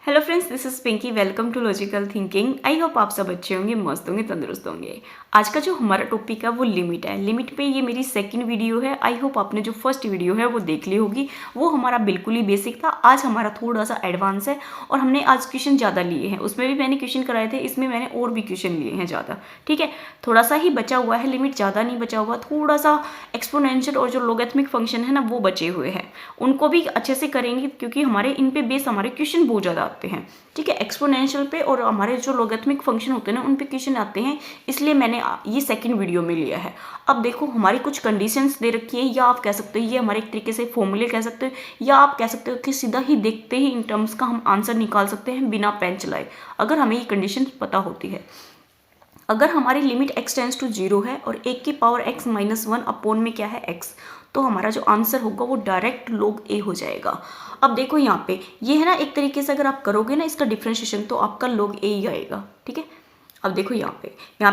Hello friends, this is Pinky. Welcome to logical thinking. I hope आप सब अच्छे होंगे, मस्त होंगे, तंदुरुस्त होंगे। आज का जो हमारा टॉपिक है वो लिमिट है। लिमिट पे ये मेरी सेकंड वीडियो है। आई होप आपने जो फर्स्ट वीडियो है वो देख ली होगी। वो हमारा बिल्कुल ही बेसिक था। आज हमारा थोड़ा सा एडवांस है और हमने आज क्वेश्चन ज़्यादा लिए हैं। उसमें भी मैंने क्वेश्चन कराए थे, इसमें मैंने और भी क्वेश्चन लिए हैं ज़्यादा। ठीक है, थोड़ा सा ही बचा हुआ है, लिमिट ज़्यादा नहीं बचा हुआ। थोड़ा सा एक्सपोनेंशियल और जो लोगैरिथमिक फंक्शन है ना वो बचे हुए हैं, उनको भी अच्छे से करेंगे क्योंकि हमारे इन पे बेस हमारे क्वेश्चन बहुत ज़्यादा आते हैं। ठीक है, एक्सपोनेंशियल पे और हमारे जो लोगैरिथमिक फंक्शन होते हैं ना उन पे क्वेश्चन आते हैं, इसलिए मैंने ये सेकंड वीडियो में लिया है। अब देखो, हमारी कुछ कंडीशंस दे रखी है, या आप कह सकते हो ये हमारे एक तरीके से फॉर्मूले कह सकते हो, या आप कह सकते हो कि सीधा ही देखते ही इन टर्म्स का हम आंसर निकाल सकते हैं बिना पेन चलाए, अगर हमें ये कंडीशन पता होती है। अगर हमारी लिमिट x टेंस टू 0 है और 1 की पावर x माइनस 1 अपोन में क्या है x, तो हमारा जो आंसर होगा वो डायरेक्ट log a हो जाएगा। अब देखो यहाँ पे ये है ना, एक तरीके से अगर आप करोगे ना इसका डिफ्रेंशिएशन तो आपका log a ही आएगा। ठीक है, अब देखो यहाँ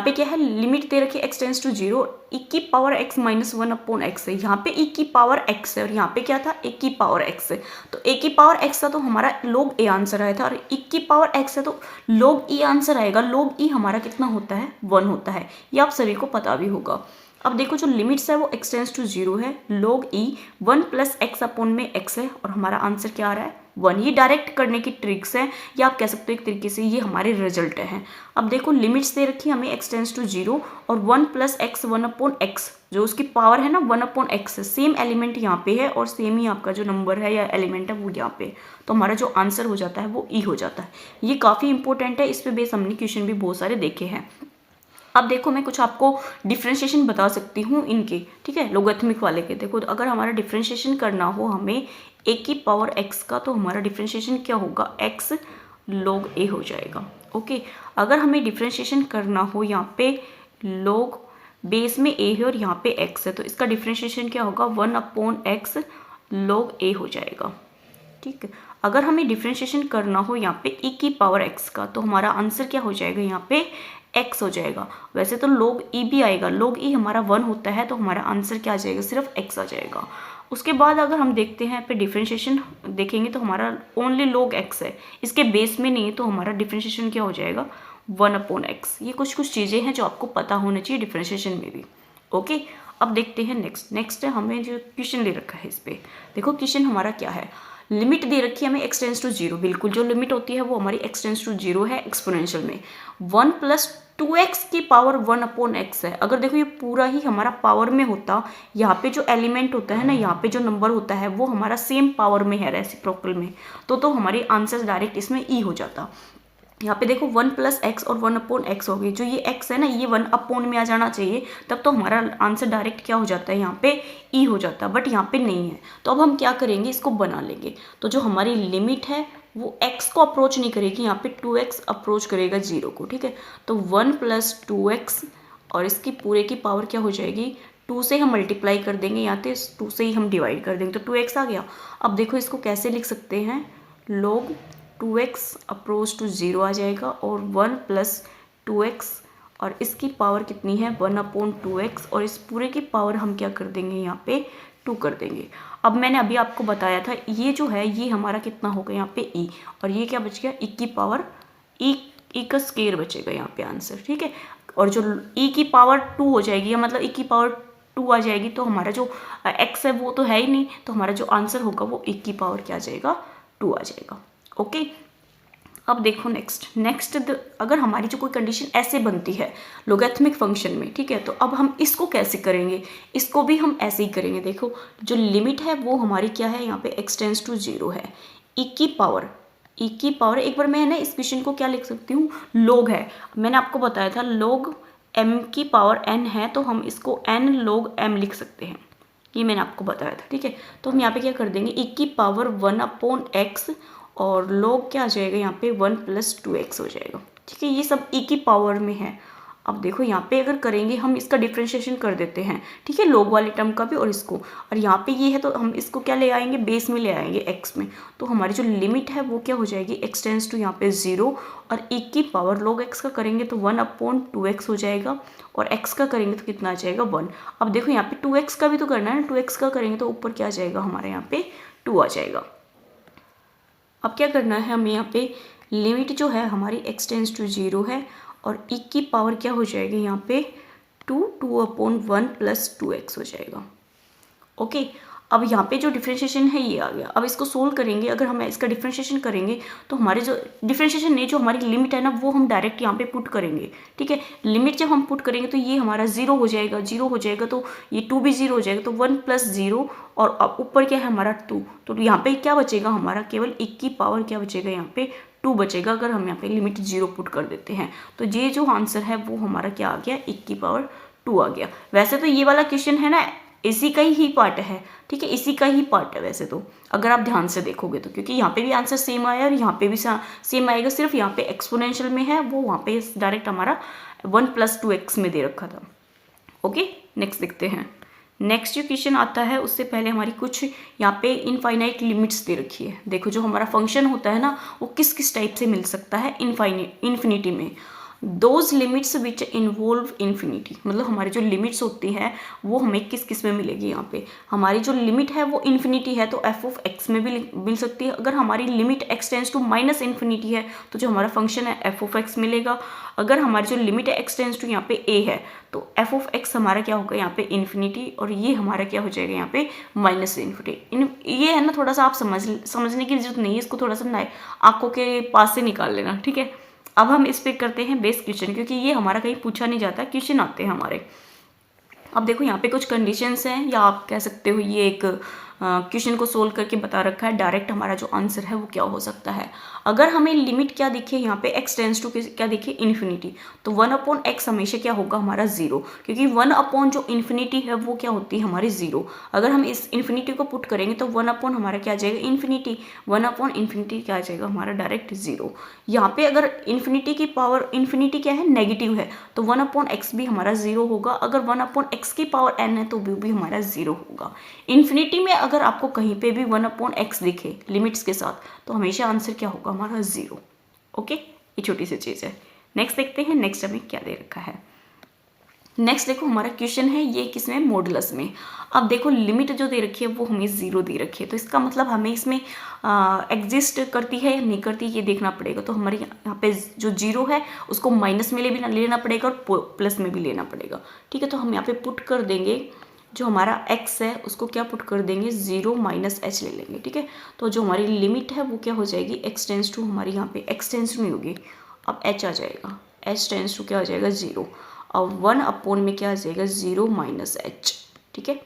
पे क्या है, लिमिट दे रखी है x टेंस टू 0, e की power x minus 1 upon x है। यहाँ पे e की पावर x है और यहाँ पे क्या था, a की पावर x है। तो a की पावर x था तो हमारा log a आंसर आया था, और e की पावर x है तो log e आंसर आएगा। log e हमारा कितना होता है, 1 होता है। ये आप सभी को पता भी होगा। अब देखो जो लिमिट्स है वो x टेंस टू 0 है, log e 1 plus x upon में x है, और हमारा आंसर क्या आ रहा है, 1। ये डायरेक्ट करने की ट्रिक्स है, या आप कह सकते हो एक तरीके से ये हमारे रिजल्ट है। अब देखो लिमिट्स दे रखी है हमें x टेंस टू 0 और 1 प्लस एक्स 1 अपॉन एक्स, जो उसकी पावर है ना 1 अपॉन एक्स है। सेम एलिमेंट यहाँ पे है और सेम ही आपका जो नंबर है या एलिमेंट है वो यहाँ पे, तो हमारा जो आंसर हो जाता है वो ई हो जाता है। ये काफ़ी इंपॉर्टेंट है, इस पे बेस हमने क्वेश्चन भी बहुत सारे देखे हैं। अब देखो मैं कुछ आपको डिफ्रेंशिएशन बता सकती हूँ इनके, ठीक है, लोगैरिथमिक वाले के। देखो अगर हमारा डिफ्रेंशिएशन करना हो हमें a की पावर x का, तो हमारा डिफ्रेंशिएशन क्या होगा, x log a हो जाएगा। ओके, अगर हमें डिफ्रेंशिएशन करना हो यहाँ पे log बेस में a है और यहाँ पे x है, तो इसका डिफ्रेंशिएशन क्या होगा, 1 अपॉन x log a हो जाएगा। ठीक है, अगर हमें डिफ्रेंशिएशन करना हो यहाँ पे e की पावर x का, तो हमारा आंसर क्या हो जाएगा, यहाँ पे x हो जाएगा। वैसे तो log e भी आएगा, log e हमारा 1 होता है, तो हमारा आंसर क्या आ जाएगा, सिर्फ x आ जाएगा। उसके बाद अगर हम देखते हैं पे डिफ्रेंशिएशन देखेंगे तो हमारा ओनली log x है, इसके बेस में नहीं है, तो हमारा डिफ्रेंशिएशन क्या हो जाएगा, 1 अपॉन एक्स। ये कुछ चीज़ें हैं जो आपको पता होना चाहिए डिफ्रेंशिएशन में भी। ओके, अब देखते हैं नेक्स्ट हमें जो क्वेश्चन दे रखा है इस पर। देखो क्वेश्चन हमारा क्या है, लिमिट दे रखी है हमें x टेंस टू 0, बिल्कुल जो लिमिट होती है वो हमारी x टेंस टू 0 है एक्सपोनेंशियल में। 1 प्लस 2x की पावर 1 अपॉन एक्स है। अगर देखो ये पूरा ही हमारा पावर में होता, यहाँ पे जो एलिमेंट होता है ना, यहाँ पे जो नंबर होता है वो हमारा सेम पावर में है, रेसिप्रोकल में, तो हमारी आंसर डायरेक्ट इसमें ई हो जाता। यहाँ पे देखो 1 प्लस एक्स और 1 अपॉन एक्स हो गई, जो ये x है ना ये 1 अपॉन में आ जाना चाहिए, तब तो हमारा आंसर डायरेक्ट क्या हो जाता है, यहाँ पे e हो जाता है, बट यहाँ पे नहीं है। तो अब हम क्या करेंगे, इसको बना लेंगे। तो जो हमारी लिमिट है वो x को अप्रोच नहीं करेगी, यहाँ पे 2x अप्रोच करेगा 0 को। ठीक है, तो 1 प्लस 2x और इसकी पूरे की पावर क्या हो जाएगी, 2 से हम मल्टीप्लाई कर देंगे, यहाँ पे 2 से ही हम डिवाइड कर देंगे, तो 2x आ गया। अब देखो इसको कैसे लिख सकते हैं, log 2x अप्रोच टू 0 आ जाएगा, और 1 प्लस 2x और इसकी पावर कितनी है, 1 अपॉन 2x, और इस पूरे की पावर हम क्या कर देंगे, यहाँ पे 2 कर देंगे। अब मैंने अभी आपको बताया था ये जो है ये हमारा कितना होगा, यहाँ पे e, और ये क्या बच गया, e की पावर e का स्केयर बचेगा यहाँ पे आंसर। ठीक है, और जो e की पावर 2 हो जाएगी, या मतलब e की पावर 2 आ जाएगी, तो हमारा जो x है वो तो है ही नहीं, तो हमारा जो आंसर होगा वो e की पावर क्या आ जाएगा, 2 आ जाएगा। ओके, अब देखो नेक्स्ट अगर हमारी जो कोई कंडीशन ऐसे बनती है लोगैरिथमिक फंक्शन में, ठीक है, तो अब हम इसको कैसे करेंगे, इसको भी हम ऐसे ही करेंगे। देखो जो लिमिट है वो हमारी क्या है, यहाँ पे x टेंस टू 0 है, e की पावर एक बार मैं ना इस क्वेश्चन को क्या लिख सकती हूँ, log है। मैंने आपको बताया था log m की पावर n है, तो हम इसको n log m लिख सकते हैं, ये मैंने आपको बताया था। ठीक है, तो हम यहाँ पे क्या कर देंगे, e की पावर 1 अपॉन एक्स, और log क्या आ जाएगा, यहाँ पे 1 प्लस 2x हो जाएगा। ठीक है, ये सब e की पावर में है। अब देखो यहाँ पे अगर करेंगे हम इसका डिफ्रेंशिएशन कर देते हैं, ठीक है, log वाले टर्म का भी और इसको, और यहाँ पे ये है तो हम इसको क्या ले आएंगे, बेस में ले आएंगे x में, तो हमारी जो लिमिट है वो क्या हो जाएगी, x टेंस टू यहाँ पे 0, और e की पावर log x का करेंगे तो 1 अपॉन 2x हो जाएगा, और x का करेंगे तो कितना आ जाएगा, 1। अब देखो यहाँ पे 2x का भी तो करना है ना, 2x का करेंगे तो ऊपर क्या आ जाएगा, हमारे यहाँ पे 2 आ जाएगा। अब क्या करना है हमें, यहाँ पे लिमिट जो है हमारी x टेंस टू 0 है और e की पावर क्या हो जाएगी यहाँ पे 2/1 प्लस 2x हो जाएगा। ओके, अब यहाँ पे जो डिफ्रेंशिएशन है ये आ गया। अब इसको सोल्व करेंगे, अगर हम इसका डिफ्रेंशिएशन करेंगे तो हमारे जो डिफ्रेंशिएशन नहीं, जो हमारी लिमिट है ना, वो हम डायरेक्ट यहाँ पे पुट करेंगे। ठीक है, लिमिट जब हम पुट करेंगे तो ये हमारा 0 हो जाएगा, 0 हो जाएगा तो ये 2 भी 0 हो जाएगा, तो 1 प्लस 0 और अब ऊपर क्या है हमारा 2, तो यहाँ पे क्या बचेगा हमारा, केवल 1 की पावर क्या बचेगा यहाँ पे 2 बचेगा, अगर हम यहाँ पे लिमिट 0 पुट कर देते हैं। तो ये जो आंसर है वो हमारा क्या आ गया, 1 की पावर 2 आ गया। वैसे तो ये वाला क्वेश्चन है ना इसी का ही पार्ट है, ठीक है, इसी का ही पार्ट है वैसे तो, अगर आप ध्यान से देखोगे तो, क्योंकि यहाँ पे भी आंसर सेम आया और यहाँ पे भी सेम आएगा, सिर्फ यहाँ पे एक्सपोनेंशियल में है, वो वहाँ पे डायरेक्ट हमारा 1 प्लस 2x में दे रखा था। ओके, नेक्स्ट देखते हैं। नेक्स्ट जो क्वेश्चन आता है उससे पहले हमारी कुछ यहाँ पे इनफाइनाइट लिमिट्स दे रखी है। देखो जो हमारा फंक्शन होता है ना वो किस किस टाइप से मिल सकता है इन्फिनिटी में। Those limits which involve infinity, मतलब हमारी जो लिमिट्स होती हैं वो हमें किस किस में मिलेगी। यहाँ पे हमारी जो लिमिट है वो इन्फिनिटी है तो एफ ऑफ एक्स में भी मिल सकती है। अगर हमारी limit x tends to minus infinity है तो जो हमारा फंक्शन है एफ ऑफ एक्स मिलेगा। अगर हमारी जो लिमिट है एक्स टेंस टू यहाँ पे ए है तो एफ ऑफ एक्स हमारा क्या होगा यहाँ पे इन्फिनिटी, और ये हमारा क्या हो जाएगा यहाँ पे माइनस इन्फिनिटी। ये है ना, थोड़ा सा आप समझने की जरूरत नहीं है, इसको थोड़ा सा आंखों के पास से निकाल लेना। ठीक है, अब हम इस पे करते हैं बेस क्वेश्चन, क्योंकि ये हमारा कहीं पूछा नहीं जाता, क्वेश्चन आते हैं हमारे। अब देखो यहाँ पे कुछ कंडीशंस हैं, या आप कह सकते हो ये एक क्वेश्चन को सोल्व करके बता रखा है डायरेक्ट हमारा जो आंसर है वो क्या हो सकता है। अगर हमें लिमिट क्या दिखे यहाँ पे x टेंस टू क्या दिखे इन्फिनिटी, तो 1/x हमेशा क्या होगा हमारा 0, क्योंकि 1/ जो इन्फिनिटी है वो क्या होती है हमारी 0। अगर हम इस इन्फिनिटी को पुट करेंगे तो 1/ हमारा क्या आ जाएगा इन्फिनिटी, 1/∞ क्या आ जाएगा हमारा डायरेक्ट 0। यहाँ पे अगर इन्फिनिटी की पावर इन्फिनिटी क्या है नेगेटिव है तो 1/x भी हमारा 0 होगा। अगर 1/x की पावर n है तो वो भी हमारा 0 होगा। इन्फिनिटी में अगर आपको कहीं पे भी 1/x दिखे लिमिट्स के साथ तो हमेशा आंसर क्या होगा हमारा 0। ओके, ये छोटी सी चीज़ है। नेक्स्ट देखते हैं, नेक्स्ट हमें क्या दे रखा है। नेक्स्ट देखो हमारा क्वेश्चन है ये किसमें, मॉडुलस में। अब देखो लिमिट जो दे रखी है वो हमें 0 दे रखी है, तो इसका मतलब हमें इसमें एग्जिस्ट करती है या नहीं करती ये देखना पड़ेगा। तो हमारे यहाँ पे जो 0 है उसको माइनस में लेना पड़ेगा और प्लस में भी लेना पड़ेगा। ठीक है, तो हम यहाँ पे पुट कर देंगे जो हमारा x है उसको क्या पुट कर देंगे 0 माइनस h ले लेंगे। ठीक है, तो जो हमारी लिमिट है वो क्या हो जाएगी x टेंस टू हमारी यहाँ पे x टेंस टू नहीं होगी, अब h आ जाएगा, h टेंस टू क्या हो जाएगा 0, अब 1/, में क्या आ जाएगा 0 माइनस h। ठीक है,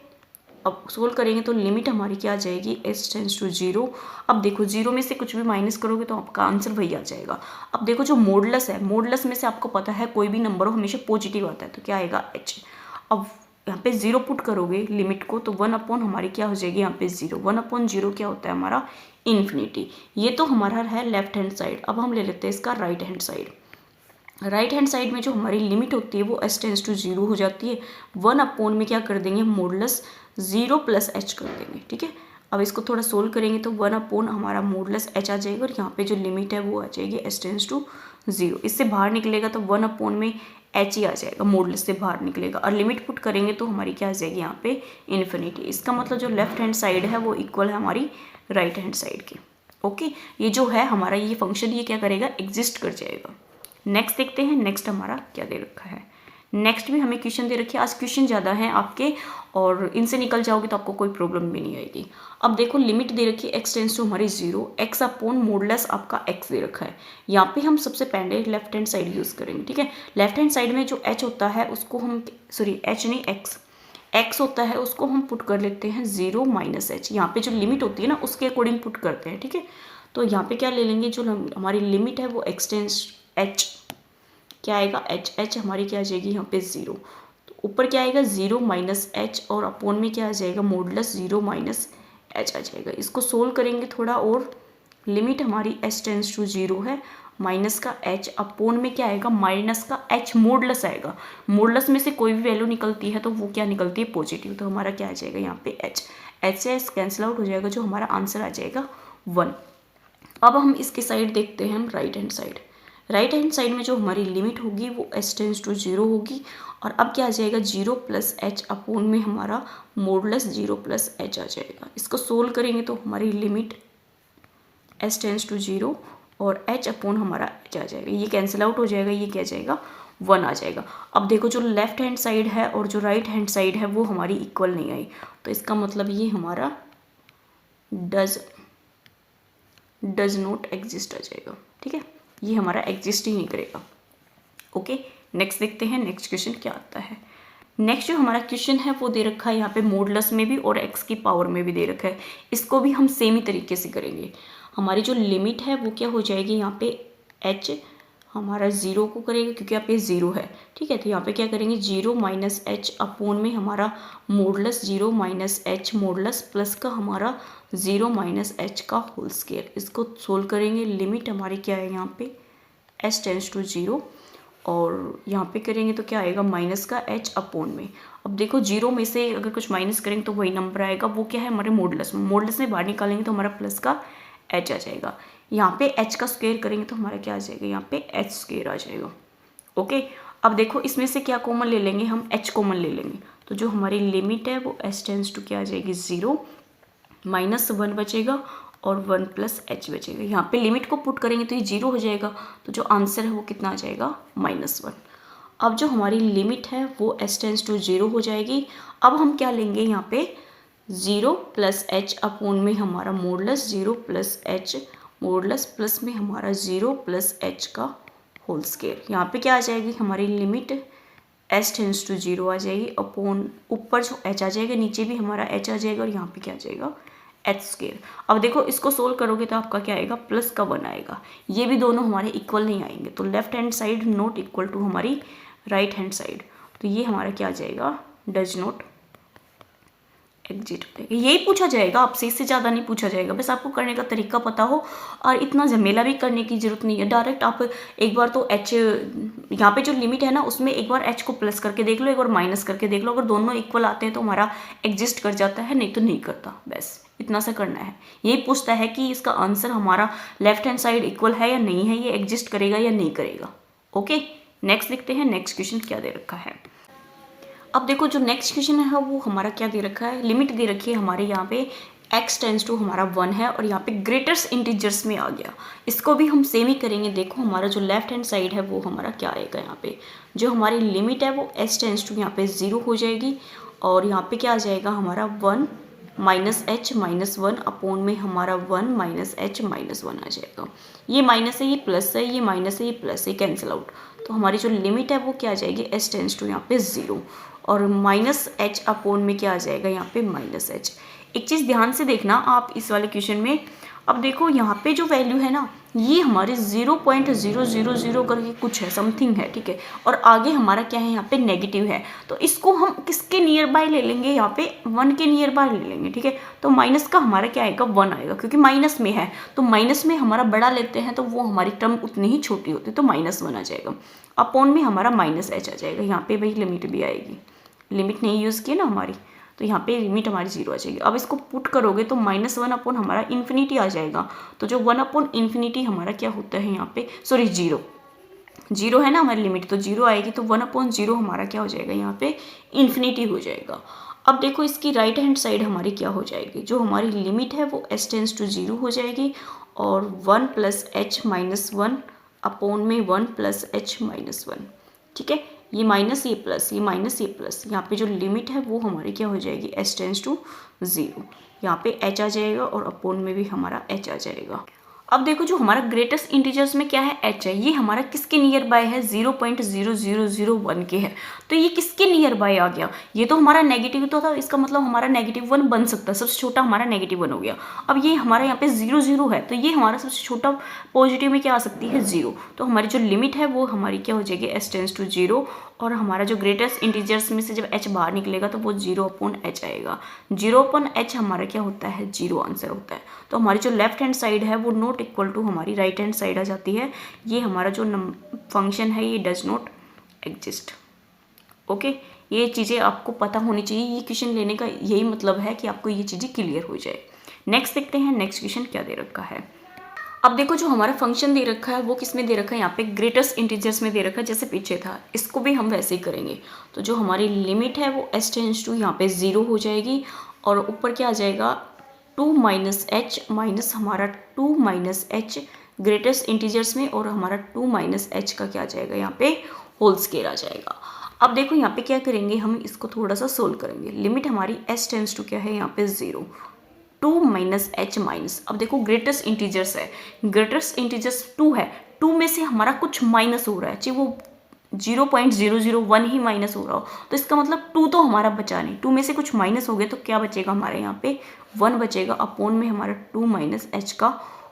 अब सोल्व करेंगे तो लिमिट हमारी क्या आ जाएगी h टेंस टू 0। अब देखो 0 में से कुछ भी माइनस करोगे तो आपका आंसर वही आ जाएगा। अब देखो जो मॉडुलस है, मॉडुलस में से आपको पता है कोई भी नंबर हो हमेशा पॉजिटिव आता है, तो क्या आएगा h। अब यहाँ पे 0 पुट करोगे लिमिट को तो 1/ हमारी क्या हो जाएगी यहाँ पे 0, 1/0 क्या होता है हमारा इन्फिनिटी। ये तो हमारा है लेफ्ट हैंड साइड। अब हम ले लेते हैं इसका right hand side. Right hand side में जो हमारी लिमिट होती है वो h टेंस टू 0 हो जाती है, 1/ में क्या कर देंगे मॉडुलस 0 प्लस h कर देंगे। ठीक है, अब इसको थोड़ा सोल्व करेंगे तो 1/ हमारा मॉडुलस h आ जाएगा और यहाँ पे जो लिमिट है वो आ जाएगी h टेंस टू 0। इससे बाहर निकलेगा तो 1/ में h ही आ जाएगा, मॉडुलस से बाहर निकलेगा, और लिमिट पुट करेंगे तो हमारी क्या आ जाएगी यहाँ पे इन्फिनिटी। इसका मतलब जो लेफ्ट हैंड साइड है वो इक्वल है हमारी राइट हैंड साइड के। ओके, ये जो है हमारा ये फंक्शन ये क्या करेगा एग्जिस्ट कर जाएगा। नेक्स्ट देखते हैं, नेक्स्ट हमारा क्या दे रखा है। नेक्स्ट भी हमें क्वेश्चन दे रखे हैं, आज क्वेश्चन ज़्यादा हैं आपके और इनसे निकल जाओगे तो आपको कोई प्रॉब्लम भी नहीं आएगी। अब देखो लिमिट दे रखी है x टेंस टू हमारी 0, x/ मॉडुलस आपका x दे रखा है। यहाँ पे हम सबसे पहले लेफ्ट हैंड साइड यूज़ करेंगे। ठीक है, लेफ्ट हैंड साइड में जो h होता है उसको हम h नहीं x होता है उसको हम पुट कर लेते हैं 0 माइनस h। यहाँ पे जो लिमिट होती है ना उसके अकॉर्डिंग पुट करते हैं। ठीक है, तो यहाँ पे क्या ले लेंगे जो हमारी लिमिट है वो x टेंस h क्या आएगा h हमारी क्या आ जाएगी यहाँ पे 0, तो ऊपर क्या आएगा 0 माइनस h और अपॉन में क्या आ जाएगा मॉडुलस 0 माइनस h आ जाएगा। इसको सोल्व करेंगे थोड़ा और, लिमिट हमारी h टेंस टू 0 है, माइनस का h अपॉन में क्या आएगा माइनस का h मॉडुलस आएगा। मॉडुलस में से कोई भी वैल्यू निकलती है तो वो क्या निकलती है पॉजिटिव, तो हमारा क्या आ जाएगा यहाँ पे h से h कैंसिल आउट हो जाएगा, जो हमारा आंसर आ जाएगा 1। अब हम इसके साइड देखते हैं हम right hand side. Right hand side में जो हमारी लिमिट होगी वो h टेंस टू 0 होगी, और अब क्या आ जाएगा 0 प्लस h अपॉन में हमारा मॉडुलस 0 प्लस h आ जाएगा। इसको सोल्व करेंगे तो हमारी लिमिट एच टेंस टू 0 और एच अपॉन हमारा एच आ जाएगा, ये कैंसिल आउट हो जाएगा, ये क्या जाएगा 1 आ जाएगा। अब देखो जो लेफ्ट हैंड साइड है और जो राइट हैंड साइड है वो हमारी इक्वल नहीं आई, तो इसका मतलब ये हमारा डज नॉट एग्जिस्ट आ जाएगा। ठीक है, ये हमारा एग्जिस्ट ही नहीं करेगा। ओके, नेक्स्ट देखते हैं नेक्स्ट क्वेश्चन क्या आता है। नेक्स्ट जो हमारा क्वेश्चन है वो दे रखा है यहाँ पे मॉडुलस में भी और एक्स की पावर में भी दे रखा है। इसको भी हम सेम ही तरीके से करेंगे। हमारी जो लिमिट है वो क्या हो जाएगी, यहाँ पे एच हमारा 0 को करेगा क्योंकि यहाँ पे 0 है। ठीक है, तो यहाँ पे क्या करेंगे 0 माइनस एच अपोन में हमारा modulus 0 minus H modulus plus का हमारा 0 माइनस एच का होल स्क्वायर। इसको सोल्व करेंगे। लिमिट हमारी क्या है यहाँ पे एच टेंस टू 0 और यहाँ पे करेंगे तो क्या आएगा माइनस का एच अपोन में। अब देखो 0 में से अगर कुछ माइनस करेंगे तो वही नंबर आएगा, वो क्या है हमारे मॉडुलस में। मॉडुलस में बाहर निकालेंगे तो हमारा प्लस का एच आ जाएगा। यहाँ पे एच का स्क्वायर करेंगे तो हमारा क्या आ जाएगा, यहाँ पे एच स्क्वायर आ जाएगा। ओके, अब देखो इसमें से क्या कॉमन ले लेंगे, हम एच कॉमन ले लेंगे। तो जो हमारी लिमिट है वो एच टेंस टू क्या आ जाएगी 0 माइनस 1 बचेगा और 1 प्लस एच बचेगा। यहाँ पे लिमिट को पुट करेंगे तो ये 0 हो जाएगा, तो जो आंसर है वो कितना आ जाएगा -1। अब जो हमारी लिमिट है वो एच टेंस टू 0 हो जाएगी। अब हम क्या लेंगे यहाँ पे 0 प्लस एच अपोन में हमारा modulus 0 plus H modulus plus में हमारा 0 प्लस एच का होल स्क्वायर। यहाँ पे क्या आ जाएगी हमारी लिमिट एच टेंस टू 0 आ जाएगी अपोन ऊपर जो एच आ जाएगा नीचे भी हमारा एच आ जाएगा और यहाँ पे क्या आ जाएगा एच स्क्वायर। अब देखो इसको सोल्व करोगे तो आपका क्या आएगा प्लस का 1 आएगा। ये भी दोनों हमारे इक्वल नहीं आएंगे, तो left hand side not equal to हमारी राइट हैंड साइड, तो ये हमारा क्या आ जाएगा डज नॉट एग्जिट हो जाएगा। यही पूछा जाएगा आपसे, इससे ज़्यादा नहीं पूछा जाएगा। बस आपको करने का तरीका पता हो और इतना झमेला भी करने की जरूरत नहीं है। डायरेक्ट आप एक बार तो एच यहाँ पे जो लिमिट है ना उसमें एक बार एच को प्लस करके देख लो, एक बार माइनस करके देख लो। अगर दोनों इक्वल आते हैं तो हमारा एग्जिस्ट कर जाता है, नहीं तो नहीं करता। बस इतना सा करना है। यही पूछता है कि इसका आंसर हमारा लेफ्ट हैंड साइड इक्वल है या नहीं है, ये एग्जिस्ट करेगा या नहीं करेगा। ओके, नेक्स्ट देखते हैं नेक्स्ट क्वेश्चन क्या दे रखा है। अब देखो जो नेक्स्ट क्वेश्चन है वो हमारा क्या दे रखा है, लिमिट दे रखी है हमारे यहाँ पे x टेंस टू हमारा 1 है और यहाँ पे ग्रेटेस्ट इंटीजर्स में आ गया। इसको भी हम सेम ही करेंगे। देखो हमारा जो लेफ्ट हैंड साइड है वो हमारा क्या आएगा, यहाँ पे जो हमारी लिमिट है वो h टेंस टू यहाँ पे 0 हो जाएगी और यहाँ पे क्या आ जाएगा हमारा 1 माइनस एच माइनस 1 अपोन में हमारा 1 माइनस एच माइनस 1 आ जाएगा। ये माइनस है, ये प्लस है, ये माइनस है, ये प्लस है, कैंसिल आउट। तो हमारी जो लिमिट है वो क्या आ जाएगी एच टेंस टू यहाँ पे 0 और माइनस एच अपोन में क्या आ जाएगा यहाँ पे माइनस एच। एक चीज़ ध्यान से देखना आप इस वाले क्वेश्चन में। अब देखो यहाँ पे जो वैल्यू है ना ये हमारे 0.000 करके कुछ है, समथिंग है, ठीक है। और आगे हमारा क्या है यहाँ पे नेगेटिव है, तो इसको हम किसके नियर बाय ले लेंगे, यहाँ पे 1 के नियर बाय ले लेंगे, ठीक है। तो माइनस का हमारा क्या आएगा 1 आएगा क्योंकि माइनस में है, तो माइनस में हमारा बड़ा लेते हैं तो वो हमारी टर्म उतनी ही छोटी होती है, तो -1 आ जाएगा। अपॉन में हमारा माइनस एच आ जाएगा। यहाँ पे भाई लिमिट भी आएगी, लिमिट नहीं यूज़ की ना हमारी, तो यहाँ पे लिमिट हमारी 0 आ जाएगी। अब इसको पुट करोगे तो -1 अपॉन हमारा इन्फिनिटी आ जाएगा। तो जो 1 अपॉन इन्फिनिटी हमारा क्या होता है यहाँ पे, सॉरी 0 है ना हमारी लिमिट, तो 0 आएगी। तो 1/0 हमारा क्या हो जाएगा यहाँ पे इन्फिनिटी हो जाएगा। अब देखो इसकी राइट हैंड साइड हमारी क्या हो जाएगी, जो हमारी लिमिट है वो h टेंस टू 0 हो जाएगी और 1 प्लस एच माइनस 1 अपॉन में 1 प्लस एच माइनस 1, ठीक है। ये माइनस ये प्लस, ये माइनस ये प्लस, यहाँ पे जो लिमिट है वो हमारी क्या हो जाएगी h टेंस टू 0। यहाँ पे h आ जाएगा और अपॉन में भी हमारा h आ जाएगा। अब देखो जो हमारा ग्रेटेस्ट इंटीजर्स में क्या है h है, ये हमारा किसके नियर बाय है 0.0001 के है। तो ये किसके नियर बाय आ गया, ये तो हमारा नेगेटिव तो था, इसका मतलब हमारा -1 बन सकता है। सबसे छोटा हमारा -1 हो गया। अब ये हमारा यहाँ पे 0 है, तो ये हमारा सबसे छोटा पॉजिटिव में क्या आ सकती है 0। तो हमारी जो लिमिट है वो हमारी क्या हो जाएगी h टेंस टू 0 और हमारा जो ग्रेटेस्ट इंटीजर्स में से जब h बाहर निकलेगा तो वो 0/h आएगा। 0/h हमारा क्या होता है 0 आंसर होता है। तो हमारी जो लेफ्ट हैंड साइड है वो नॉट इक्वल टू हमारी राइट हैंड साइड आ जाती है। ये हमारा जो फंक्शन है ये डज नॉट एग्जिस्ट। ओके, ये चीज़ें आपको पता होनी चाहिए। ये क्वेश्चन लेने का यही मतलब है कि आपको ये चीज़ें क्लियर हो जाए। नेक्स्ट देखते हैं नेक्स्ट क्वेश्चन क्या दे रखा है। अब देखो जो हमारा फंक्शन दे रखा है वो किस में दे रखा है, यहाँ पे ग्रेटेस्ट इंटीजर्स में दे रखा है जैसे पीछे था। इसको भी हम वैसे ही करेंगे। तो जो हमारी लिमिट है वो h टेंस टू यहाँ पे 0 हो जाएगी और ऊपर क्या आ जाएगा टू माइनस एच माइनस हमारा two minus h greatest integers में, और हमारा टू माइनस एच का क्या आ जाएगा यहाँ पे होल स्केयर आ जाएगा। अब देखो यहाँ पे क्या करेंगे, हम इसको थोड़ा सा सोल्व करेंगे। लिमिट हमारी एस टेंस टू क्या है यहाँ पे 0, टू माइनस एच माइनस, अब देखो ग्रेटेस्ट इंटीजर्स है, ग्रेटेस्ट इंटीजर्स 2 है, 2 में से हमारा कुछ माइनस हो रहा है, चाहे वो 0.001 ही माइनस हो रहा हो, तो इसका मतलब 2 तो हमारा बचा नहीं, 2 में से कुछ माइनस हो गए तो क्या बचेगा हमारे यहाँ पे 1 बचेगा, अपोन में हमारा 2 माइनस एच का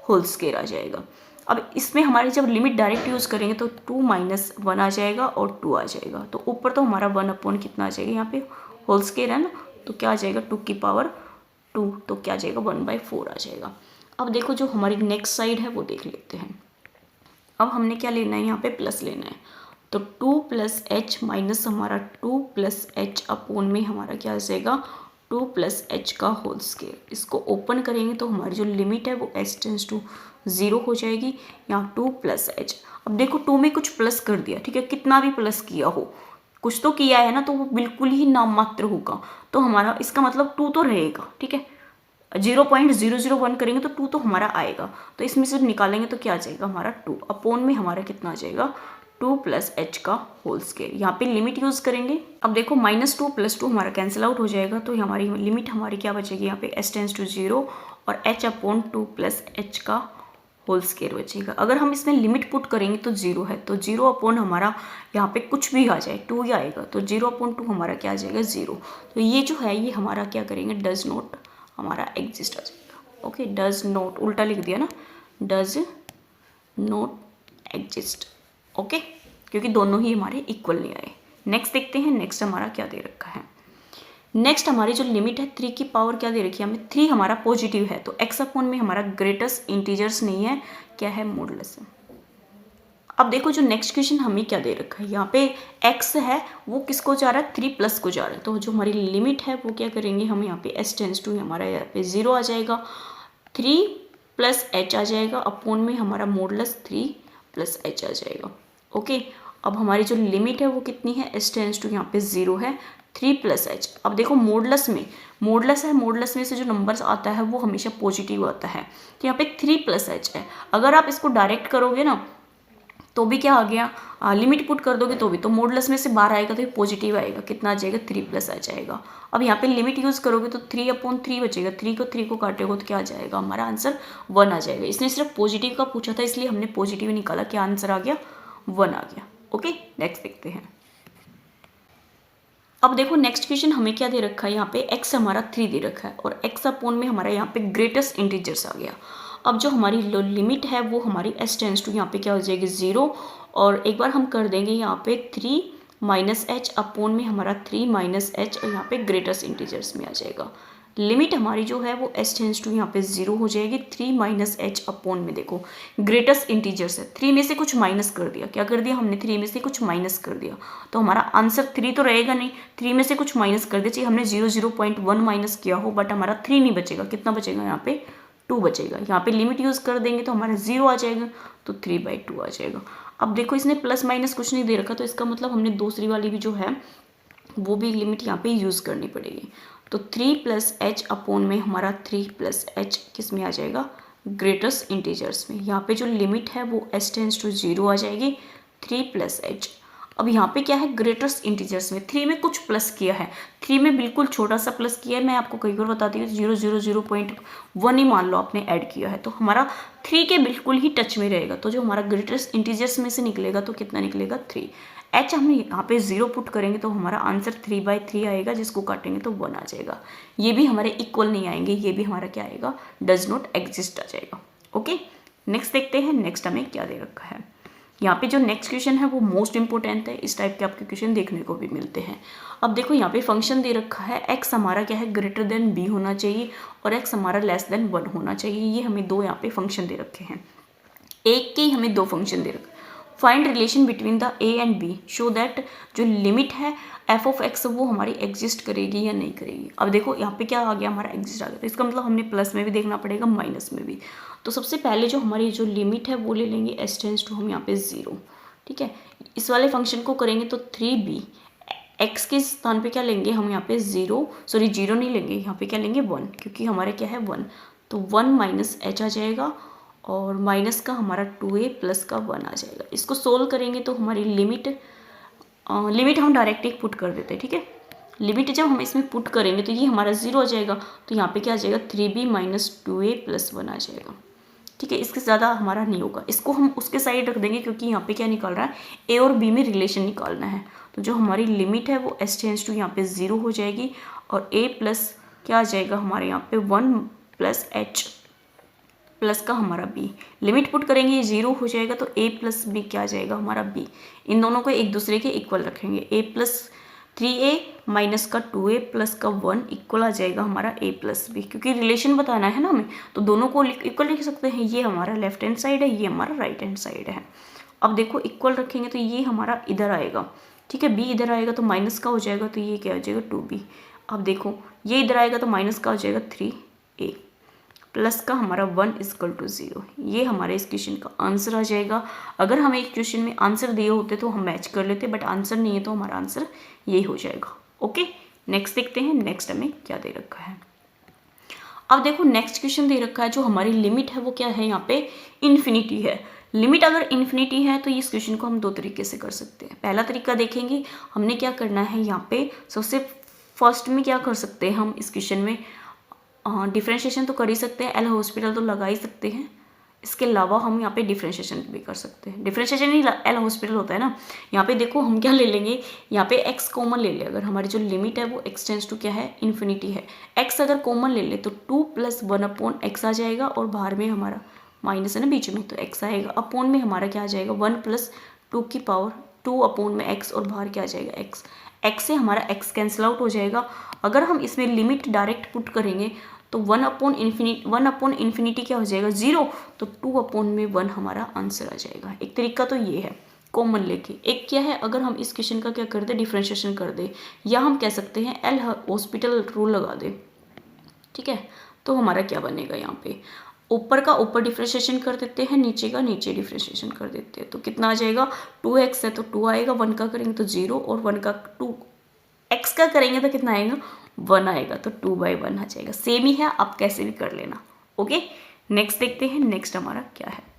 होल स्केयर आ जाएगा। अब इसमें हमारी जब लिमिट डायरेक्ट यूज़ करेंगे तो 2 माइनस 1 आ जाएगा और 2 आ जाएगा, तो ऊपर तो हमारा 1 अपॉन कितना आ जाएगा यहाँ पे होल स्केयर है ना, तो क्या आ जाएगा 2 की पावर 2, तो क्या आ जाएगा 1/4 आ जाएगा। अब देखो जो हमारी नेक्स्ट साइड है वो देख लेते हैं। अब हमने क्या लेना है यहाँ पे प्लस लेना है, तो 2 प्लस एच माइनस हमारा 2 प्लस एच अपोन में हमारा क्या आ जाएगा 2 प्लस एच का होल स्केयर। इसको ओपन करेंगे तो हमारी जो लिमिट है वो एच टेंस टू 0 हो जाएगी, यहाँ 2 प्लस एच। अब देखो 2 में कुछ प्लस कर दिया, ठीक है, कितना भी प्लस किया हो, कुछ तो किया है ना, तो वो बिल्कुल ही नाम मात्र होगा, तो हमारा इसका मतलब 2 तो रहेगा, ठीक है। 0.001 करेंगे तो 2 तो हमारा आएगा, तो इसमें से निकालेंगे तो क्या आ जाएगा हमारा 2 अपोन में हमारा कितना आ जाएगा 2 प्लस एच का होल स्केयर। यहाँ पे लिमिट यूज़ करेंगे। अब देखो -2 + 2 हमारा कैंसिल आउट हो जाएगा, तो हमारी लिमिट हमारी क्या बचेगी यहाँ पे एच टेंस टू 0 और एच अपॉन 2 प्लस एच का होल स्केयर बचेगा। अगर हम इसमें लिमिट पुट करेंगे तो 0 है, तो 0 अपॉन हमारा यहाँ पे कुछ भी आ जाए 2 ही आएगा, तो 0 अपॉन 2 हमारा क्या आ जाएगा 0। तो ये जो है ये हमारा क्या करेंगे डज नॉट हमारा एग्जिस्ट आ जाएगा। ओके, डज नॉट उल्टा लिख दिया ना, डज नॉट एग्जिस्ट। ओके, क्योंकि दोनों ही हमारे इक्वल नहीं आए। नेक्स्ट देखते हैं, नेक्स्ट हमारा क्या दे रखा है। नेक्स्ट हमारी जो लिमिट है 3 की पावर क्या दे रखी है हमें, 3 हमारा पॉजिटिव है, तो एक्स अपॉन में हमारा ग्रेटेस्ट इंटीजर्स नहीं है, क्या है मॉडुलस है। अब देखो जो नेक्स्ट क्वेश्चन हमें क्या दे रखा है, यहाँ पे x है वो किसको जा रहा है 3 प्लस को जा रहा है, तो जो हमारी लिमिट है वो क्या करेंगे हम यहाँ पे s टेंस टू हमारा यहाँ पे 0 आ जाएगा, 3 प्लस एच आ जाएगा अपोन में हमारा मॉडुलस 3 प्लस एच आ जाएगा। ओके, अब हमारी जो लिमिट है वो कितनी है s टेंस टू यहाँ पे 0 है 3 प्लस एच। अब देखो मॉडुलस में मॉडुलस है, मॉडुलस में से जो नंबर्स आता है वो हमेशा पॉजिटिव आता है, तो यहाँ पे 3 प्लस एच है। अगर आप इसको डायरेक्ट करोगे ना तो भी क्या आ गया, लिमिट पुट कर दोगे तो भी, तो मॉडुलस में से बाहर आएगा तो ये पॉजिटिव आएगा, कितना आ जाएगा 3 प्लस आ जाएगा। अब यहाँ पे लिमिट यूज़ करोगे तो 3 अपॉन 3 बचेगा, 3 को काटेगा तो क्या आ जाएगा हमारा आंसर 1 आ जाएगा। इसने सिर्फ पॉजिटिव का पूछा था इसलिए हमने पॉजिटिव निकाला, क्या आंसर आ गया 1 आ गया। ओके, नेक्स्ट देखते हैं। अब देखो नेक्स्ट क्वेश्चन हमें क्या दे रखा है, यहाँ पे x हमारा 3 दे रखा है और x अपॉन में हमारा यहाँ पे ग्रेटेस्ट इंटीजर्स आ गया। अब जो हमारी लिमिट है वो हमारी s टेंस टू यहाँ पे क्या हो जाएगी 0, और एक बार हम कर देंगे यहाँ पे 3 माइनस एच अपोन में हमारा 3 माइनस एच और यहाँ पे ग्रेटेस्ट इंटीजर्स में आ जाएगा। लिमिट हमारी जो है वो s टेंस टू यहाँ पे 0 हो जाएगी, 3 माइनस एच अपोन में देखो ग्रेटेस्ट इंटीजर्स है, 3 में से कुछ माइनस कर दिया, क्या कर दिया हमने 3 में से कुछ माइनस कर दिया, तो हमारा आंसर 3 तो रहेगा नहीं, 3 में से कुछ माइनस कर दिया, चाहिए हमने 0.1 माइनस किया हो बट हमारा 3 नहीं बचेगा, कितना बचेगा यहाँ पे 2 बचेगा। यहाँ पे लिमिट यूज़ कर देंगे तो हमारा 0 आ जाएगा, तो 3/2 आ जाएगा। अब देखो इसने प्लस माइनस कुछ नहीं दे रखा, तो इसका मतलब हमने दूसरी वाली भी जो है वो भी लिमिट यहाँ पे यूज़ करनी पड़ेगी, तो 3 प्लस एच अपोन में हमारा 3 प्लस एच किस में आ जाएगा ग्रेटेस्ट इंटीजर्स में। यहाँ पे जो लिमिट है वो s टेंस टू 0 आ जाएगी, 3 प्लस एच। अब यहाँ पे क्या है ग्रेटेस्ट इंटीजर्स में 3 में कुछ प्लस किया है, 3 में बिल्कुल छोटा सा प्लस किया है, मैं आपको कई बार बताती हूँ 0.1 ही मान लो आपने ऐड किया है, तो हमारा 3 के बिल्कुल ही टच में रहेगा, तो जो हमारा ग्रेटेस्ट इंटीजर्स में से निकलेगा तो कितना निकलेगा 3। एच हम यहाँ पे 0 पुट करेंगे तो हमारा आंसर 3/3 आएगा, जिसको काटेंगे तो 1 आ जाएगा। ये भी हमारे इक्वल नहीं आएंगे, ये भी हमारा क्या आएगा डज नॉट एग्जिस्ट आ जाएगा। ओके, नेक्स्ट देखते हैं, नेक्स्ट हमें क्या दे रखा है। यहाँ पे जो नेक्स्ट क्वेश्चन है वो मोस्ट इंपॉर्टेंट है, इस टाइप के आपके क्वेश्चन देखने को भी मिलते हैं। अब देखो यहाँ पे फंक्शन दे रखा है, x हमारा क्या है ग्रेटर देन b होना चाहिए और x हमारा लेस देन 1 होना चाहिए। ये हमें दो यहाँ पे फंक्शन दे रखे हैं, एक के ही हमें दो फंक्शन दे रखे। Find relation between the a and b, show that जो लिमिट है f ऑफ x वो हमारी एग्जिस्ट करेगी या नहीं करेगी। अब देखो यहाँ पे क्या आ गया हमारा एग्जिस्ट आ गया, तो इसका मतलब हमने प्लस में भी देखना पड़ेगा माइनस में भी। तो सबसे पहले जो हमारी जो लिमिट है वो ले लेंगे s टेंस टू हम यहाँ पे 0, ठीक है। इस वाले फंक्शन को करेंगे तो 3b x के स्थान पे क्या लेंगे हम यहाँ पे 0 नहीं लेंगे, यहाँ पे क्या लेंगे 1, क्योंकि हमारे क्या है 1, तो 1 माइनस h आ जाएगा और माइनस का हमारा 2a प्लस का 1 आ जाएगा। इसको सोल्व करेंगे तो हमारी लिमिट हम डायरेक्ट एक पुट कर देते हैं, ठीक है। लिमिट जब हम इसमें पुट करेंगे तो ये हमारा 0 आ जाएगा, तो यहाँ पे क्या आ जाएगा 3b माइनस 2a प्लस 1 आ जाएगा, ठीक है। इसके ज़्यादा हमारा नहीं होगा, इसको हम उसके साइड रख देंगे क्योंकि यहाँ पे क्या निकाल रहा है, a और b में रिलेशन निकालना है। तो जो हमारी लिमिट है वो s टेंड्स टू यहाँ पे 0 हो जाएगी और a प्लस क्या आ जाएगा हमारे यहाँ पे 1 प्लस h प्लस का हमारा b। लिमिट पुट करेंगे ये 0 हो जाएगा, तो a प्लस b क्या आ जाएगा हमारा b। इन दोनों को एक दूसरे के इक्वल रखेंगे, a प्लस 3a माइनस का 2a प्लस का 1 इक्वल आ जाएगा हमारा a प्लस b, क्योंकि रिलेशन बताना है ना हमें, तो दोनों को इक्वल लिख सकते हैं। ये हमारा लेफ्ट हैंड साइड है, ये हमारा राइट हैंड साइड है। अब देखो इक्वल रखेंगे तो ये हमारा इधर आएगा, ठीक है, b इधर आएगा तो माइनस का हो जाएगा, तो ये क्या हो जाएगा 2b। अब देखो ये इधर आएगा तो माइनस का हो जाएगा 3a प्लस का हमारा 1 इक्वल टू 0। ये हमारे इस क्वेश्चन का आंसर आ जाएगा। अगर हमें एक क्वेश्चन में आंसर दिए होते तो हम मैच कर लेते, बट आंसर नहीं है तो हमारा आंसर यही हो जाएगा। ओके, नेक्स्ट देखते हैं, नेक्स्ट हमें क्या दे रखा है। अब देखो नेक्स्ट क्वेश्चन दे रखा है, जो हमारी लिमिट है वो क्या है, यहाँ पे इन्फिनिटी है। लिमिट अगर इन्फिनिटी है तो इस क्वेश्चन को हम दो तरीके से कर सकते हैं। पहला तरीका देखेंगे, हमने क्या करना है, यहाँ पे सबसे फर्स्ट में क्या कर सकते हैं हम इस क्वेश्चन में, डिफ्रेंशिएशन तो कर ही सकते हैं, एल हॉस्पिटल तो लगा ही सकते हैं। इसके अलावा हम यहाँ पे डिफ्रेंशिएशन भी कर सकते हैं। डिफ्रेंशिएशन ही एल हॉस्पिटल होता है ना। यहाँ पे देखो हम क्या ले लेंगे, यहाँ पे x कॉमन ले ले। अगर हमारी जो लिमिट है वो x टेंड्स टू क्या है, इन्फिनिटी है। x अगर कॉमन ले ले तो 2 प्लस 1 अपॉन x आ जाएगा, और बाहर में हमारा माइनस है ना बीच में, तो x आएगा। अपॉन में हमारा क्या आ जाएगा 1 प्लस 2 की पावर 2 अपॉन में x, और बाहर क्या आ जाएगा x। x से हमारा x कैंसिल आउट हो जाएगा। अगर हम इसमें लिमिट डायरेक्ट पुट करेंगे तो 1 अपॉन इन्फिनिटी क्या हो जाएगा 0, तो 2 अपॉन में 1 हमारा आंसर आ जाएगा। एक तरीका तो ये है कॉमन लेके। एक क्या है, अगर हम इस क्वेश्चन का क्या कर दे, डिफ्रेंशिएशन कर दे, या हम कह सकते हैं एल हॉस्पिटल रूल लगा दे, ठीक है। तो हमारा क्या बनेगा, यहाँ पे ऊपर का ऊपर डिफ्रेंशिएशन कर देते हैं, नीचे का नीचे डिफ्रेंशिएशन कर देते हैं, तो कितना आ जाएगा 2x है तो 2 आएगा, 1 का करेंगे तो 0, और 1 का 2 x का करेंगे तो कितना आएगा 1 आएगा, तो 2/1 आ जाएगा। सेम ही है, आप कैसे भी कर लेना। ओके, नेक्स्ट देखते हैं, नेक्स्ट हमारा क्या है।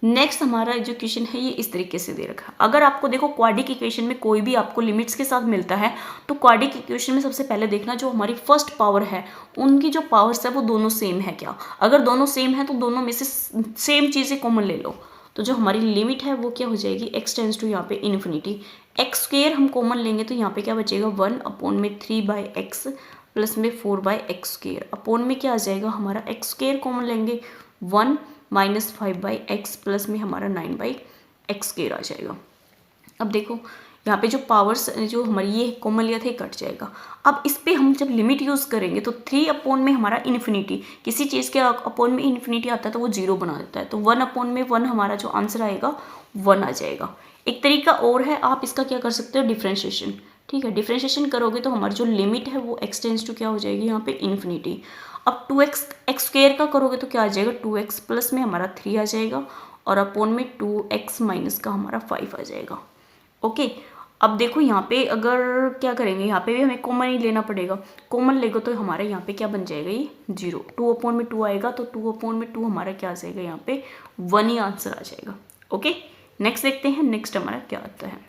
नेक्स्ट हमारा जो क्वेश्चन है ये इस तरीके से दे रखा है। अगर आपको देखो क्वाड्रिक इक्वेशन में कोई भी आपको लिमिट्स के साथ मिलता है, तो क्वाड्रिक इक्वेशन में सबसे पहले देखना जो हमारी फर्स्ट पावर है उनकी जो पावर्स है वो दोनों सेम है क्या। अगर दोनों सेम है तो दोनों में से सेम चीज़ें कॉमन ले लो। तो जो हमारी लिमिट है वो क्या हो जाएगी, x टेंड्स टू यहाँ पे इन्फिनिटी। एक्स स्क्वेयर हम कॉमन लेंगे तो यहाँ पे क्या बचेगा 1 अपॉन में 3/x प्लस में 4/x स्क्वेयर। अपॉन में क्या आ जाएगा हमारा x स्क्वेयर कॉमन लेंगे 1 माइनस 5/x प्लस में हमारा 9/x स्क्वेयर आ जाएगा। अब देखो यहाँ पे जो पावर्स जो हमारी ये कॉमन लिया था ये कट जाएगा। अब इस पे हम जब लिमिट यूज़ करेंगे तो 3 अपॉन में हमारा इन्फिनिटी, किसी चीज़ के अपॉन में इन्फिनिटी आता है तो वो 0 बना देता है, तो 1 अपॉन में 1 हमारा जो आंसर आएगा 1 आ जाएगा। एक तरीका और है, आप इसका क्या कर सकते हो, डिफ्रेंशिएशन, ठीक है। डिफ्रेंशिएशन करोगे तो हमारी जो लिमिट है वो x टेंड्स टू क्या हो जाएगी यहाँ पे इन्फिनिटी। अब 2x x स्क्वेयर का करोगे तो क्या आ जाएगा 2x प्लस में हमारा 3 आ जाएगा, और अपॉन में 2x माइनस का हमारा 5 आ जाएगा। ओके, अब देखो यहाँ पे अगर क्या करेंगे, यहाँ पे भी हमें कॉमन ही लेना पड़ेगा। कॉमन लेगा तो हमारे यहाँ पे क्या बन जाएगा, ये 0। 2 अपॉन में 2 आएगा, तो 2 अपॉन में 2 हमारा क्या आ जाएगा, यहाँ पे 1 ही आंसर आ जाएगा। ओके, नेक्स्ट देखते हैं, नेक्स्ट हमारा क्या आता है।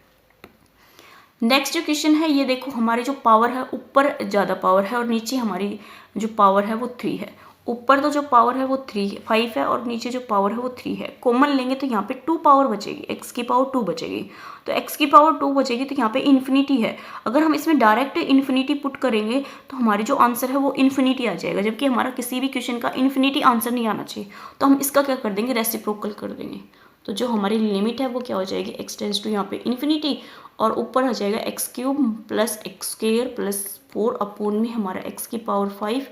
नेक्स्ट जो क्वेश्चन है ये देखो, हमारी जो पावर है ऊपर ज़्यादा पावर है और नीचे हमारी जो पावर है वो 3 है। ऊपर तो जो पावर है वो 5 है, और नीचे जो पावर है वो 3 है। कॉमन लेंगे तो यहाँ पे 2 पावर बचेगी, x की पावर 2 बचेगी, तो x की पावर 2 बचेगी, तो यहाँ पे इन्फिनिटी है। अगर हम इसमें डायरेक्ट इन्फिनिटी पुट करेंगे तो हमारी जो आंसर है वो इन्फिनिटी आ जाएगा, जबकि हमारा किसी भी क्वेश्चन का इन्फिनिटी आंसर नहीं आना चाहिए। तो हम इसका क्या कर देंगे, रेसिप्रोकल कर देंगे। तो जो हमारी लिमिट है वो क्या हो जाएगी, x टेंड्स टू यहाँ पे इन्फिनिटी, और ऊपर आ जाएगा x³ plus x square plus 4 upon में हमारा x की पावर 5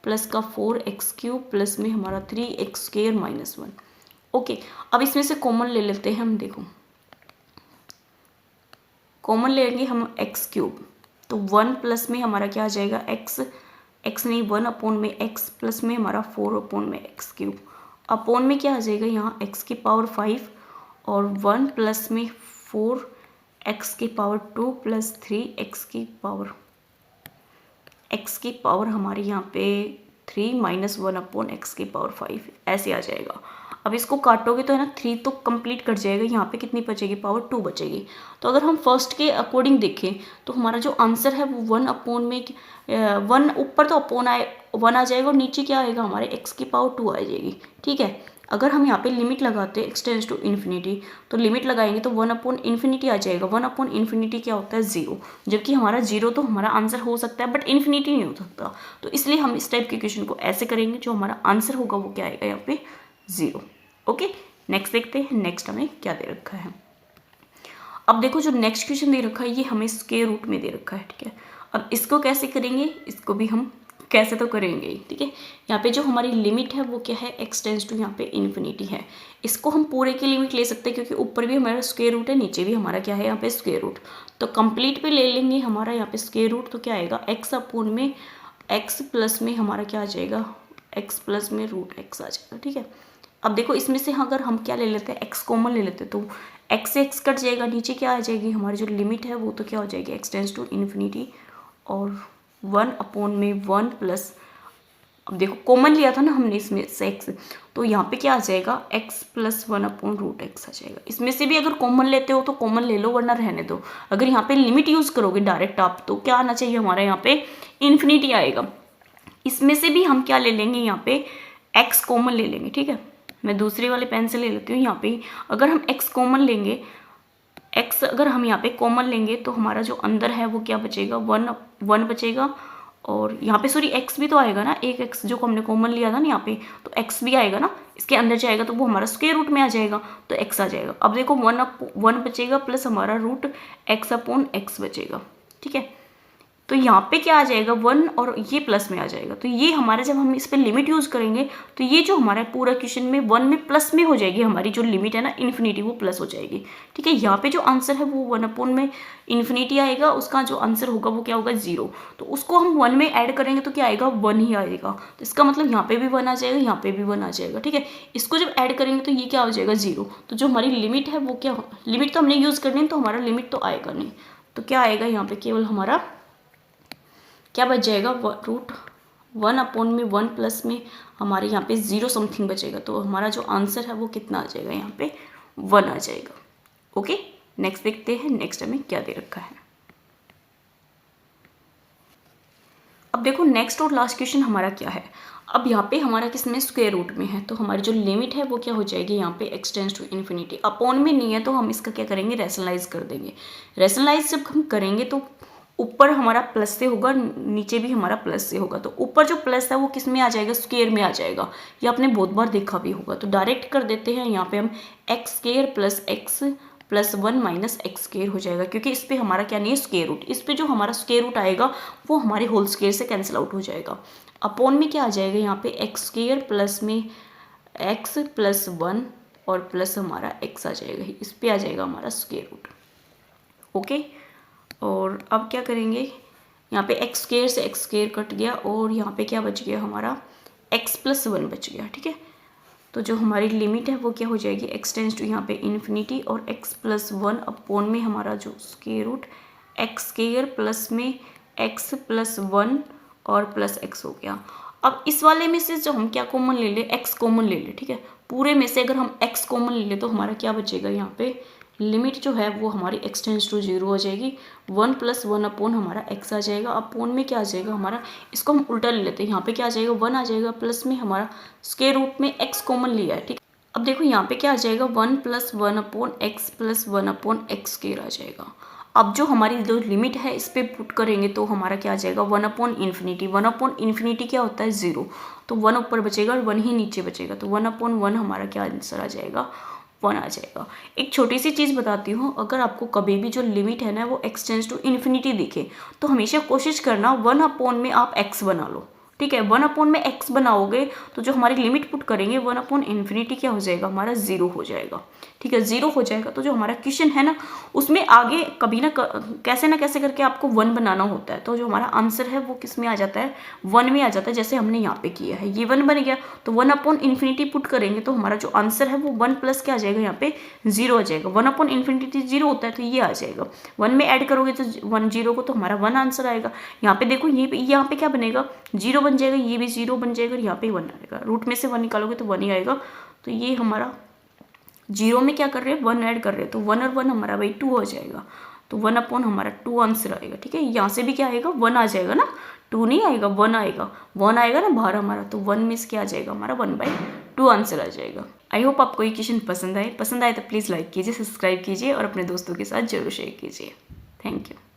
प्लस का 4x³ प्लस में हमारा 3x स्क्वेयर माइनस 1। ओके, अब इसमें से कॉमन ले लेते हैं हम। देखो कॉमन लेंगे हम x³, तो 1 प्लस में हमारा क्या आ जाएगा x नहीं 1 अपॉन में x प्लस में हमारा 4 अपॉन में x³। अपॉन में क्या आ जाएगा यहाँ x की पावर 5 और 1 प्लस में 4 एक्स की पावर 2 प्लस 3 एक्स की पावर हमारे यहाँ पे 3 माइनस 1 अपॉन एक्स की पावर 5 ऐसे आ जाएगा। अब इसको काटोगे तो है ना 3 तो कंप्लीट कट जाएगा, यहाँ पे कितनी बचेगी, पावर 2 बचेगी। तो अगर हम फर्स्ट के अकॉर्डिंग देखें तो हमारा जो आंसर है वो 1 अपॉन में 1 ऊपर तो अपॉन 1 आ जाएगा और नीचे क्या आएगा, हमारे एक्स की पावर 2 आ जाएगी। ठीक है, अगर हम यहाँ पे लिमिट लगाते हैं एक्स टेंड्स टू इन्फिनिटी, तो लिमिट लगाएंगे तो 1 अपॉन इन्फिनिटी आ जाएगा। 1 अपॉन इन्फिनिटी क्या होता है, 0, जबकि हमारा 0 तो हमारा आंसर हो सकता है बट इन्फिनिटी नहीं हो सकता। तो इसलिए हम इस टाइप के क्वेश्चन को ऐसे करेंगे, जो हमारा आंसर होगा वो क्या आएगा, यहाँ पे 0। ओके, नेक्स्ट देखते हैं, नेक्स्ट हमें क्या दे रखा है। अब देखो जो नेक्स्ट क्वेश्चन दे रखा है ये हमें स्क्वायर रूट में दे रखा है। ठीक है, अब इसको कैसे करेंगे, इसको भी हम कैसे तो करेंगे। ठीक है, यहाँ पे जो हमारी लिमिट है वो क्या है, एक्स टेंड्स टू यहाँ पे इन्फिनिटी है। इसको हम पूरे की लिमिट ले सकते हैं क्योंकि ऊपर भी हमारा स्क्वायर रूट है, नीचे भी हमारा क्या है यहाँ पे स्क्वायर रूट। तो कंप्लीट पे ले लेंगे हमारा यहाँ पे स्क्वायर रूट, तो क्या आएगा, एक्स अपॉन में एक्स प्लस में हमारा क्या आ जाएगा, एक्स प्लस में रूट एक्स आ जाएगा। ठीक है, अब देखो इसमें से अगर हम क्या ले लेते हैं, एक्स कॉमन ले लेते हैं, तो एक्स से एक्स कट जाएगा, नीचे क्या आ जाएगी, हमारी जो लिमिट है वो तो क्या हो जाएगी, एक्स टेंड्स टू इन्फिनिटी और 1 अपॉन में 1 प्लस, अब देखो कॉमन लिया था ना हमने इसमें से एक्स, तो यहाँ पे क्या आ जाएगा, x plus 1 upon root x आ जाएगा। इसमें से भी अगर कॉमन लेते हो तो कॉमन ले लो वरना रहने दो। अगर यहाँ पे लिमिट यूज़ करोगे डायरेक्ट आप, तो क्या आना चाहिए हमारा यहाँ पे इन्फिनिटी आएगा। इसमें से भी हम क्या ले लेंगे, यहाँ पे एक्स कॉमन ले लेंगे। ठीक है, मैं दूसरी वाले पेन से ले लेती हूँ। यहाँ पे अगर हम एक्स कॉमन लेंगे, एक्स अगर हम यहाँ पे कॉमन लेंगे तो हमारा जो अंदर है वो क्या बचेगा, 1 बचेगा। और यहाँ पे सॉरी एक्स भी तो आएगा ना, एक एक्स जो हमने कॉमन लिया था ना यहाँ पे, तो एक्स भी आएगा ना, इसके अंदर जाएगा तो वो हमारा स्क्वायर रूट में आ जाएगा, तो एक्स आ जाएगा। अब देखो 1 बचेगा प्लस हमारा रूट एक्स अपॉन एक्स बचेगा। ठीक है, तो यहाँ पे क्या आ जाएगा, 1 और ये प्लस में आ जाएगा। तो ये हमारा जब हम इस पर लिमिट यूज़ करेंगे तो ये जो हमारा पूरा क्वेश्चन में 1 में प्लस में हो जाएगी, हमारी जो लिमिट है ना इन्फिनिटी वो प्लस हो जाएगी। ठीक है, यहाँ पे जो आंसर है वो 1 अपॉन में इन्फिनिटी आएगा, उसका जो आंसर होगा वो क्या होगा, 0। तो उसको हम 1 में ऐड करेंगे तो क्या आएगा, 1 ही आएगा। तो इसका मतलब यहाँ पे भी 1 आ जाएगा, यहाँ पे भी 1 आ जाएगा। ठीक है, इसको जब ऐड करेंगे तो ये क्या हो जाएगा, 0। तो जो हमारी लिमिट है वो क्या, लिमिट तो हमने यूज़ करनी है तो हमारा लिमिट तो आएगा नहीं, तो क्या आएगा यहाँ पे, केवल हमारा क्या बच जाएगा, रूट 1 अपॉन में 1 प्लस में हमारे यहाँ पे 0 समथिंग बचेगा। तो हमारा जो आंसर है वो कितना आ जाएगा, यहाँ पे 1 आ जाएगा। ओके, नेक्स्ट देखते हैं, नेक्स्ट हमें क्या दे रखा है। अब देखो नेक्स्ट और लास्ट क्वेश्चन हमारा क्या है। अब यहाँ पे हमारा किसमें, स्क्वायर रूट में है, तो हमारी जो लिमिट है वो क्या हो जाएगी, यहाँ पे x tends to infinity. Upon में नहीं है तो हम इसका क्या करेंगे, रैशनलाइज कर देंगे। रैशनलाइज जब हम करेंगे तो ऊपर हमारा प्लस से होगा, नीचे भी हमारा प्लस से होगा। तो ऊपर जो प्लस है वो किस में आ जाएगा, स्क्वायर में आ जाएगा। ये आपने बहुत बार देखा भी होगा। तो डायरेक्ट कर देते हैं, यहाँ पे हम x square plus x plus 1 minus x square हो जाएगा, क्योंकि इस पर हमारा क्या नहीं है, स्क्वायर रूट। इस पर जो हमारा स्क्वायर रूट आएगा वो हमारे होल स्क्वायर से कैंसिल आउट हो जाएगा। अपॉन में क्या आ जाएगा, यहाँ पे एक्स स्क्वायर प्लस में एक्स प्लस 1 और प्लस हमारा एक्स आ जाएगा, इस पर आ जाएगा हमारा स्क्वायर रूट। ओके, और अब क्या करेंगे, यहाँ पे एक्स स्क्वायर से एक्स स्क्वायर कट गया और यहाँ पे क्या बच गया, हमारा एक्स प्लस 1 बच गया। ठीक है, तो जो हमारी लिमिट है वो क्या हो जाएगी, एक्स टेंड्स टू यहाँ पे इन्फिनिटी और एक्स प्लस 1 अपॉन में हमारा जो square root x square plus में एक्स प्लस 1 और प्लस एक्स हो गया। अब इस वाले में से जो हम क्या कॉमन ले ले, एक्स कॉमन ले ले। ठीक है, पूरे में से अगर हम एक्स कॉमन ले ले तो हमारा क्या बचेगा, यहाँ पे लिमिट जो है वो हमारी एक्स टेंड्स टू 0 हो जाएगी। 1 प्लस 1 अपॉन हमारा एक्स आ जाएगा। अपॉन में क्या आ जाएगा हमारा, इसको हम उल्टा ले लेते हैं, यहाँ पे क्या आ जाएगा, 1 आ जाएगा प्लस में हमारा स्क्वायर रूट में एक्स कॉमन लिया है। ठीक, अब देखो यहाँ पे क्या आ जाएगा, 1 plus 1 upon x plus 1 upon x square आ जाएगा। अब जो हमारी जो लिमिट है इस पर पुट करेंगे तो हमारा क्या आ जाएगा, 1 अपॉन इन्फिनिटी। 1 अपॉन इन्फिनिटी क्या होता है, 0। तो 1 ऊपर बचेगा और 1 ही नीचे बचेगा, तो 1 अपॉन 1 हमारा क्या आंसर आ जाएगा, 1 आ जाएगा। एक छोटी सी चीज़ बताती हूँ, अगर आपको कभी भी जो लिमिट है ना वो एक्स टेंड्स टू इन्फिनिटी दिखे तो हमेशा कोशिश करना 1 अपॉन में आप एक्स बना लो। ठीक है। 1 में x बनाओगे तो जो हमारी लिमिट पुट करेंगे 1/∞ क्या हो जाएगा, हमारा 0 हो जाएगा, ठीक है, 0 हो जाएगा। तो जो हमारा क्वेश्चन है ना उसमें आगे कभी ना कैसे करके आपको 1 बनाना होता है। तो जो हमारा आंसर है वो किस में आ जाता है, 1 में आ जाता है। जैसे हमने यहाँ पे किया है, ये 1 बन गया तो 1/∞ पुट करेंगे तो हमारा जो आंसर है वो 1 प्लस क्या आ जाएगा, यहाँ पे 0 आ जाएगा। 1/∞ 0 होता है तो ये आ जाएगा। 1 में ऐड करोगे तो 1 0 को तो हमारा 1 आंसर आएगा। यहाँ पे देखो ये यहाँ पे क्या बनेगा, 0 बन जाएगा, ये भी 0 बन जाएगा और यहाँ पे 1 आएगा। रूट में से 1 निकालोगे तो 1 ही आएगा। तो ये हमारा 0 में क्या कर रहे हैं, 1 ऐड कर रहे हैं तो 1 और 1 हमारा भाई 2 हो जाएगा। तो 1 हमारा 2 आंसर आएगा, ठीक है। यहाँ से भी क्या आएगा, 1 आ जाएगा ना, 2 नहीं आएगा, 1 आएगा, 1 आएगा ना बाहर हमारा। तो 1 में से क्या आ जाएगा, हमारा 1/2 आंसर आ जाएगा। आई होप आपको ये क्वेश्चन पसंद आए तो प्लीज़ लाइक कीजिए, सब्सक्राइब कीजिए और अपने दोस्तों के साथ जरूर शेयर कीजिए। Thank you.